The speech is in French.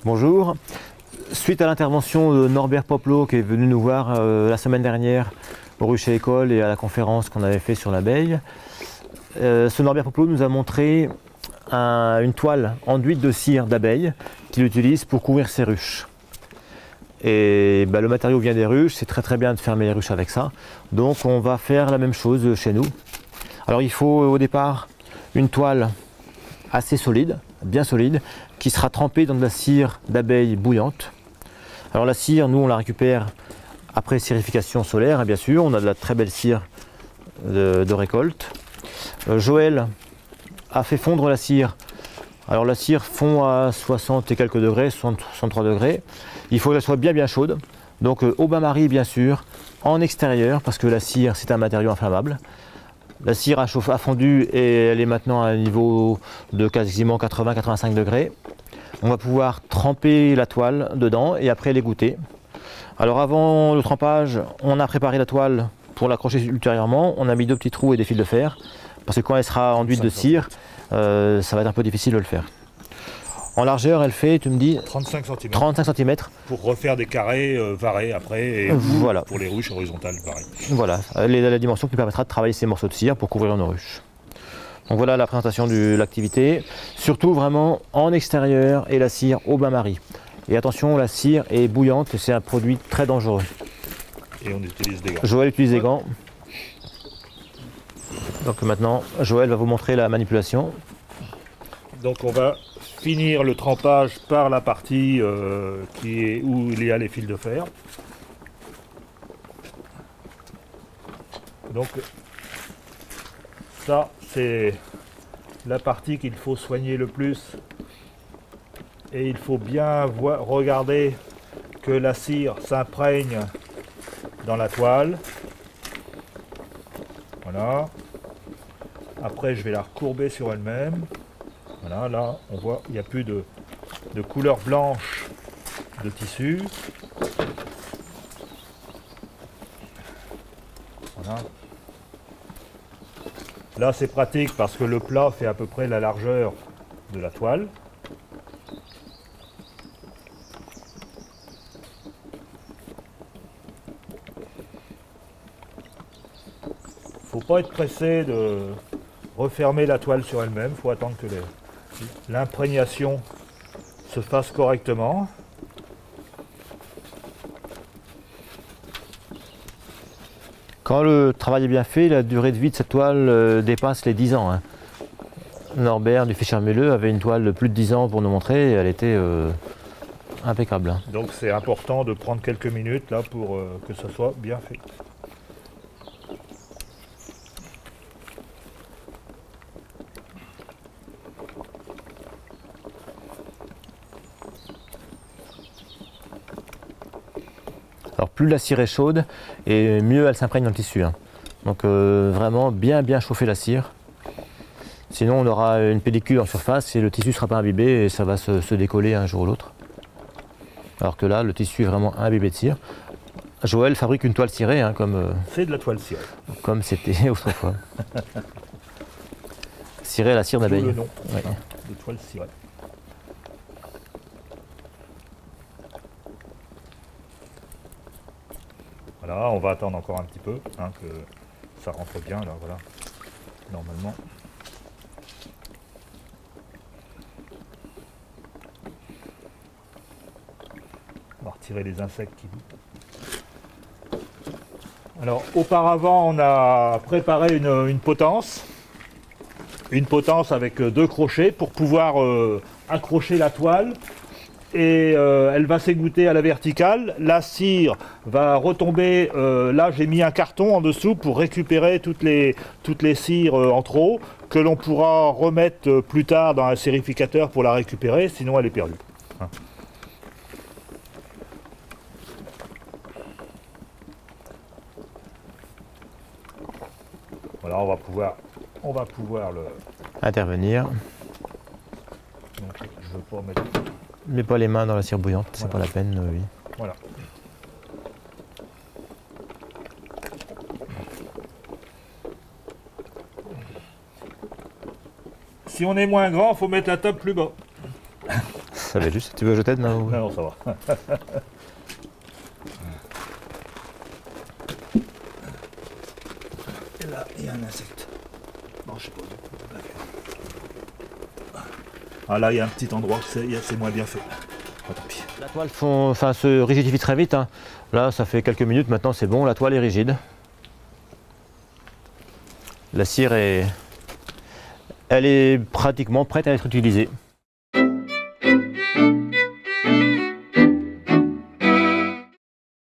Bonjour. Suite à l'intervention de Norbert Poplo qui est venu nous voir la semaine dernière au Rucher École et à la conférence qu'on avait fait sur l'abeille, ce Norbert Poplo nous a montré une toile enduite de cire d'abeille qu'il utilise pour couvrir ses ruches. Et le matériau vient des ruches, c'est très bien de fermer les ruches avec ça. Donc on va faire la même chose chez nous. Alors il faut au départ une toile assez solide, bien solide, qui sera trempée dans de la cire d'abeille bouillante. Alors la cire, nous on la récupère après cirification solaire, hein, bien sûr. On a de la très belle cire de récolte. Joël a fait fondre la cire. Alors la cire fond à 60 et quelques degrés, 63 degrés. Il faut qu'elle soit bien chaude. Donc au bain-marie bien sûr, en extérieur, parce que la cire c'est un matériau inflammable. La cire a fondu et elle est maintenant à un niveau de quasiment 80-85 degrés. On va pouvoir tremper la toile dedans et après l'égoutter. Alors avant le trempage, on a préparé la toile pour l'accrocher ultérieurement. On a mis 2 petits trous et des fils de fer. Parce que quand elle sera enduite de cire, ça va être un peu difficile de le faire. En largeur, elle fait, tu me dis 35 cm. 35 cm. Pour refaire des carrés varés après, et voilà. Pour les ruches horizontales, pareil. Voilà, la dimension qui nous permettra de travailler ces morceaux de cire pour couvrir nos ruches. Donc voilà la présentation de l'activité. Surtout vraiment en extérieur et la cire au bain-marie. Et attention, la cire est bouillante, c'est un produit très dangereux. Et on utilise des gants. Joël utilise des gants. Donc maintenant, Joël va vous montrer la manipulation. Donc on va finir le trempage par la partie où il y a les fils de fer. Donc ça c'est la partie qu'il faut soigner le plus. Et il faut bien regarder que la cire s'imprègne dans la toile. Voilà. Après je vais la recourber sur elle-même. Voilà, là on voit il n'y a plus de couleur blanche de tissu. Voilà. Là c'est pratique parce que le plat fait à peu près la largeur de la toile. Faut pas être pressé de refermer la toile sur elle-même, il faut attendre que l'imprégnation se fasse correctement. Quand le travail est bien fait, la durée de vie de cette toile dépasse les 10 ans. Hein. Norbert du Fischer-Müller avait une toile de plus de 10 ans pour nous montrer et elle était impeccable. Hein. Donc c'est important de prendre quelques minutes là pour que ça soit bien fait. Alors plus la cire est chaude et mieux elle s'imprègne dans le tissu. Hein. Donc vraiment bien chauffer la cire. Sinon on aura une pellicule en surface et le tissu ne sera pas imbibé et ça va se décoller un jour ou l'autre. Alors que là le tissu est vraiment imbibé de cire. Joël fabrique une toile cirée hein, comme... c'est de la toile cirée. Comme c'était autrefois. Cirée à la cire d'abeille. Le nom, ouais. De toile cirée. Voilà, on va attendre encore un petit peu, hein, que ça rentre bien, là, voilà, normalement. On va retirer les insectes qui bouent. Alors, auparavant, on a préparé une potence. Une potence avec 2 crochets pour pouvoir accrocher la toile. Et elle va s'égoutter à la verticale, la cire va retomber, là j'ai mis un carton en dessous pour récupérer toutes les cires en trop, que l'on pourra remettre plus tard dans un sérificateur pour la récupérer, sinon elle est perdue. Hein. Voilà, on va pouvoir le... intervenir. Donc, je veux pas mettre... Mets pas les mains dans la cire bouillante, c'est voilà. pas la peine. Oui. Voilà. Si on est moins grand, il faut mettre la table plus bas. Ça va juste. Tu veux que je t'aide? Non, Non, ça va. Et là, il y a un insecte. Non, je sais pas. Ah là, il y a un petit endroit, c'est moins bien fait. Oh, tant pis. La toile se rigidifie très vite. Hein. Là, ça fait quelques minutes, maintenant c'est bon, la toile est rigide. La cire elle est pratiquement prête à être utilisée.